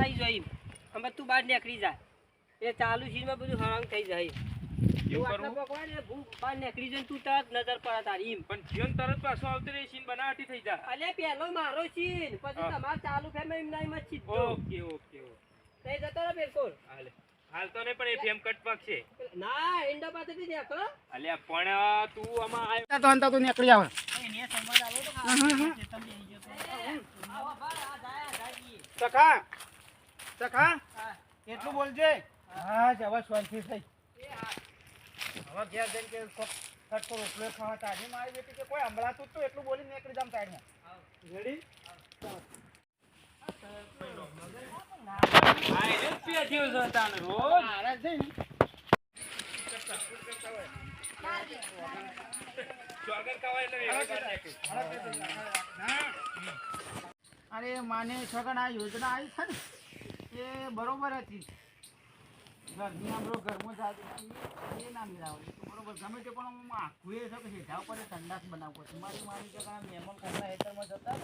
આવી જાય અમે તું બહાર નીકળી જા એ ચાલુ સીનમાં બધું હરાંગ થઈ જાય તું આટલા પકવાડ ને ભૂ બહાર નીકળી જાય તું તરત નજર પડે તારી એમ પણ જીવન તરત પાછો આવતી રહી સીન બનાવટી થઈ જા અલે પેલો મારો સીન પછી તમાર ચાલુ ફેમ એમ નાઈ મત સીધો ઓકે ઓકે થઈ જતો રે બિલકુલ હાલ તો નહીં પણ એ ફેમ કટ પાક છે ના એંડા પાસેથી નીકળો અલ્યા પણ તું આમાં તો અંત તું નીકળી આવે એને સંબંધ આલો તો તમને આવી ગયો આવો બા આ જાય જાજી સખા સખા એટલું બોલજે હા જ હવે શાંતિ થઈ હવે ઘેર જઈને કે કટકો રોટલો ખાવા તાજી મારી બેટી કે કોઈ હમણાં તો એટલું બોલી નીકળી જામ તાળીમાં રેડી અરે માને છગન આ યોજના આવી છે ને એ બરોબર હતી ઘરની આપણો ઘરમાં એ ના મિલાવે બરોબર ગમે તે પણ હું આખું એ છે કે સીધા ઉપર ઠંડાસ બનાવવો છે મારી જગ્યા મહેમાન કોના હેઠળમાં જતા